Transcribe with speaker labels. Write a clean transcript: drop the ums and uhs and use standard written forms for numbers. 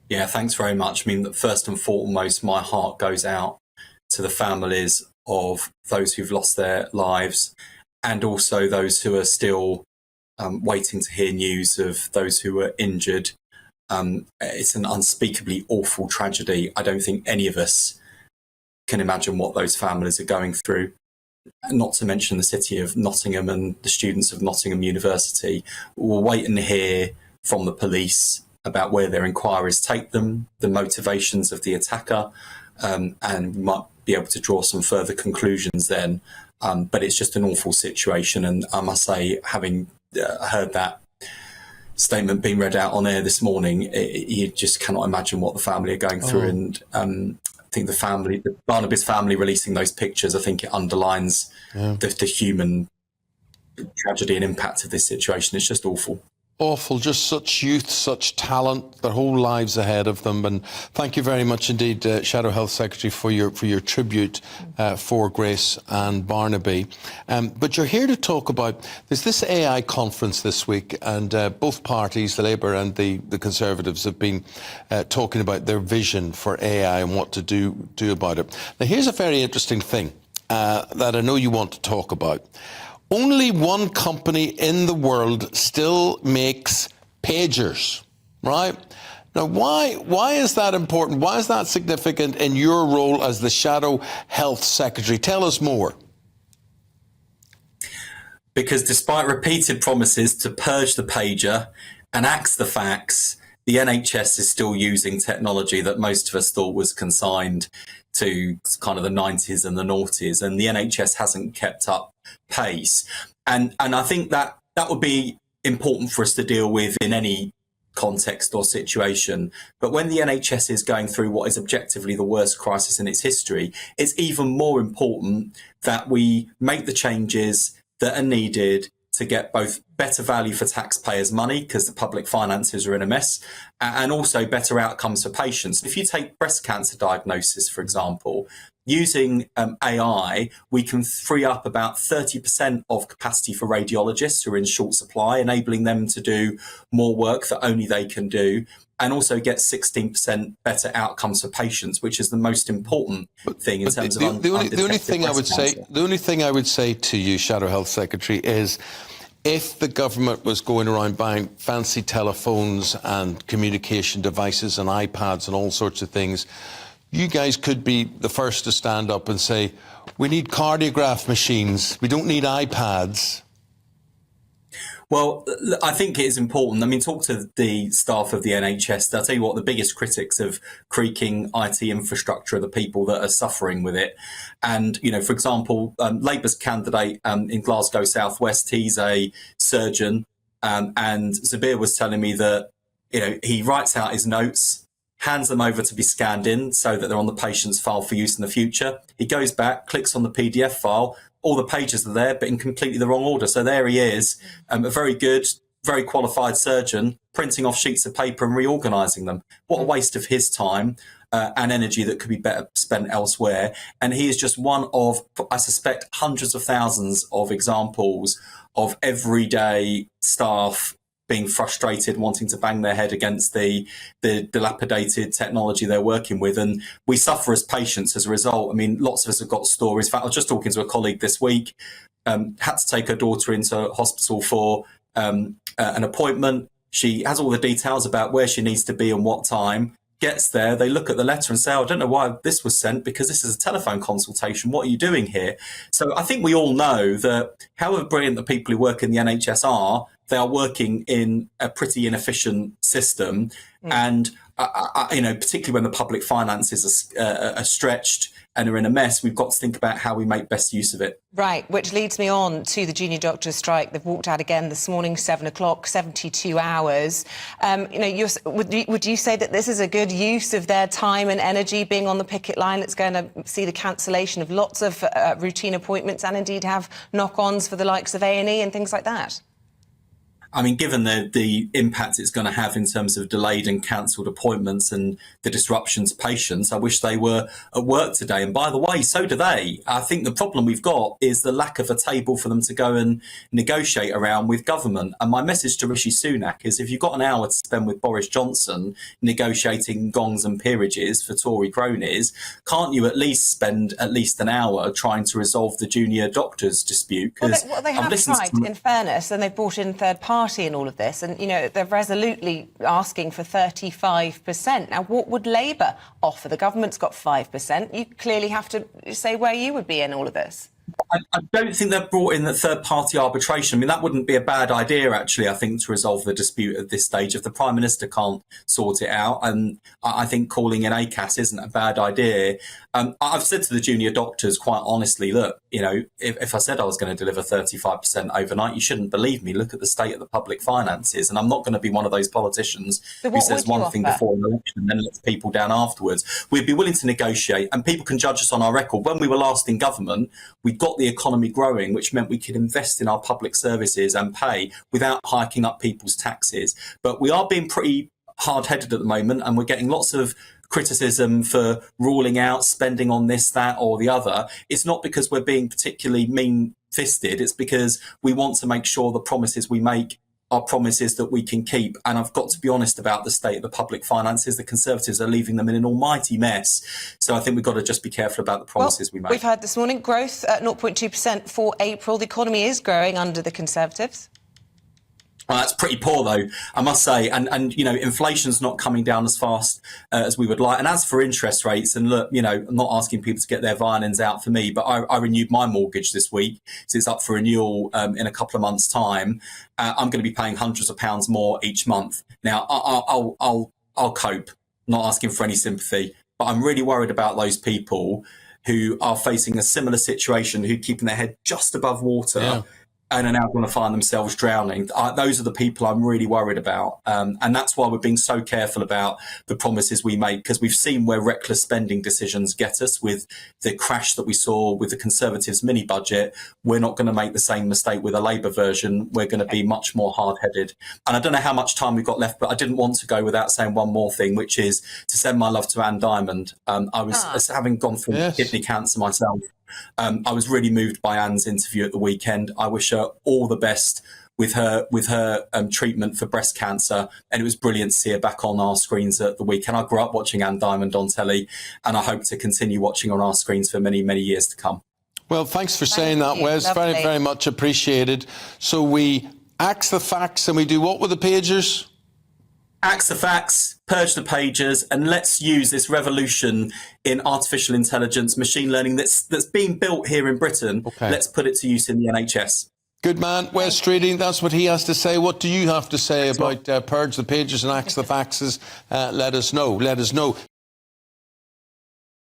Speaker 1: Yeah, thanks very much. I mean, first and foremost, my heart goes out to the families of those who've lost their lives and also those who are still waiting to hear news of those who were injured. It's an unspeakably awful tragedy. I don't think any of us can imagine what those families are going through. Not to mention the city of Nottingham and the students of Nottingham University. We'll wait and hear from the police about where their inquiries take them, the motivations of the attacker, and we might be able to draw some further conclusions then. But it's just an awful situation. And I must say, having heard that statement being read out on air this morning, you just cannot imagine what the family are going through. And I think the Barnaby's family releasing those pictures, I think it underlines the human tragedy and impact of this situation. It's just awful.
Speaker 2: Awful, just such youth, such talent, their whole lives ahead of them. And thank you very much indeed, Shadow Health Secretary, for your tribute for Grace and Barnaby. But you're here to talk about, there's this AI conference this week, and both parties, the Labour and the Conservatives, have been talking about their vision for AI and what to do about it. Now, here's a very interesting thing that I know you want to talk about. Only one company in the world still makes pagers, right? Now, why is that important? Why is that significant in your role as the Shadow Health Secretary? Tell us more.
Speaker 1: Because despite repeated promises to purge the pager and axe the fax, the NHS is still using technology that most of us thought was consigned to kind of the 90s and the noughties, and the NHS hasn't kept up pace. And I think that would be important for us to deal with in any context or situation. But when the NHS is going through what is objectively the worst crisis in its history, it's even more important that we make the changes that are needed to get both better value for taxpayers' money, because the public finances are in a mess, and also better outcomes for patients. If you take breast cancer diagnosis, for example, using AI, we can free up about 30% of capacity for radiologists who are in short supply, enabling them to do more work that only they can do, and also get 16% better outcomes for patients, which is the most important thing in terms of
Speaker 2: the only thing I would say to you, Shadow Health Secretary, is if the government was going around buying fancy telephones and communication devices and iPads and all sorts of things, you guys could be the first to stand up and say, we need cardiograph machines, we don't need iPads.
Speaker 1: Well, I think it is important. I mean, talk to the staff of the NHS. I'll tell you what, the biggest critics of creaking IT infrastructure are the people that are suffering with it. And, you know, for example, Labour's candidate in Glasgow South West, he's a surgeon. And Zabir was telling me that, you know, he writes out his notes, hands them over to be scanned in so that they're on the patient's file for use in the future. He goes back, clicks on the PDF file, all the pages are there, but in completely the wrong order. So there he is, a very good, very qualified surgeon, printing off sheets of paper and reorganising them. What a waste of his time and energy that could be better spent elsewhere. And he is just one of, I suspect, hundreds of thousands of examples of everyday staff being frustrated, wanting to bang their head against the dilapidated technology they're working with. And we suffer as patients as a result. I mean, lots of us have got stories. In fact, I was just talking to a colleague this week, had to take her daughter into hospital for an appointment. She has all the details about where she needs to be and what time. Gets there, they look at the letter and say, oh, I don't know why this was sent, because this is a telephone consultation. What are you doing here? So I think we all know that however brilliant the people who work in the NHS are, they are working in a pretty inefficient system. And, you know, particularly when the public finances are stretched and are in a mess, we've got to think about how we make best use of it.
Speaker 3: Right, which leads me on to the junior doctors' strike. They've walked out again this morning, 7 o'clock, 72 hours. You know, would you say that this is a good use of their time and energy being on the picket line? It's going to see the cancellation of lots of routine appointments and indeed have knock-ons for the likes of A&E and things like that?
Speaker 1: I mean, given the impact it's going to have in terms of delayed and cancelled appointments and the disruption to patients, I wish they were at work today. And by the way, so do they. I think the problem we've got is the lack of a table for them to go and negotiate around with government. And my message to Rishi Sunak is, if you've got an hour to spend with Boris Johnson negotiating gongs and peerages for Tory cronies, can't you at least spend at least an hour trying to resolve the junior doctors dispute?
Speaker 3: Well, they have tried, in fairness, and they've brought in third party in all of this. And, they're resolutely asking for 35%. Now, what would Labour offer? The government's got 5%. You clearly have to say where you would be in all of this.
Speaker 1: I don't think they've brought in the third-party arbitration. I mean, that wouldn't be a bad idea, actually, I think, to resolve the dispute at this stage. If the Prime Minister can't sort it out, and I think calling in ACAS isn't a bad idea. I've said to the junior doctors, quite honestly, look, if I said I was going to deliver 35% overnight, you shouldn't believe me. Look at the state of the public finances. And I'm not going to be one of those politicians who says one thing before an election and then lets people down afterwards. We'd be willing to negotiate, and people can judge us on our record. When we were last in government, we got the economy growing, which meant we could invest in our public services and pay without hiking up people's taxes. But we are being pretty hard-headed at the moment, and we're getting lots of criticism for ruling out spending on this, that or the other. It's not because we're being particularly mean-fisted. It's because we want to make sure the promises we make are promises that we can keep. And I've got to be honest about the state of the public finances. The Conservatives are leaving them in an almighty mess. So I think we've got to just be careful about the promises we make.
Speaker 3: We've heard this morning growth at 0.2% for April. The economy is growing under the Conservatives.
Speaker 1: Well, that's pretty poor, though, I must say. And inflation's not coming down as fast as we would like. And as for interest rates, and look, I'm not asking people to get their violins out for me, but I renewed my mortgage this week. So it's up for renewal in a couple of months' time. I'm going to be paying hundreds of pounds more each month. Now, I'll cope, not asking for any sympathy. But I'm really worried about those people who are facing a similar situation, who are keeping their head just above water. Yeah. And are now going to find themselves drowning. Those are the people I'm really worried about. And that's why we're being so careful about the promises we make, because we've seen where reckless spending decisions get us with the crash that we saw with the Conservatives' mini budget. We're not going to make the same mistake with a Labour version. We're going to be much more hard-headed. And I don't know how much time we've got left, but I didn't want to go without saying one more thing, which is to send my love to Anne Diamond. I was having gone through kidney cancer myself. I was really moved by Anne's interview at the weekend. I wish her all the best with her treatment for breast cancer, and it was brilliant to see her back on our screens at the weekend. I grew up watching Anne Diamond on telly, and I hope to continue watching on our screens for many, many years to come.
Speaker 2: Well, thanks for saying that, Wes. Lovely. Very, very much appreciated. So we axe the facts and we do what with the pagers?
Speaker 1: Axe the facts, purge the pages, and let's use this revolution in artificial intelligence, machine learning that's being built here in Britain. Okay. Let's put it to use in the NHS.
Speaker 2: Good man, Wes Streeting. That's what he has to say. What do you have to say about purge the pages and axe the faxes? Let us know.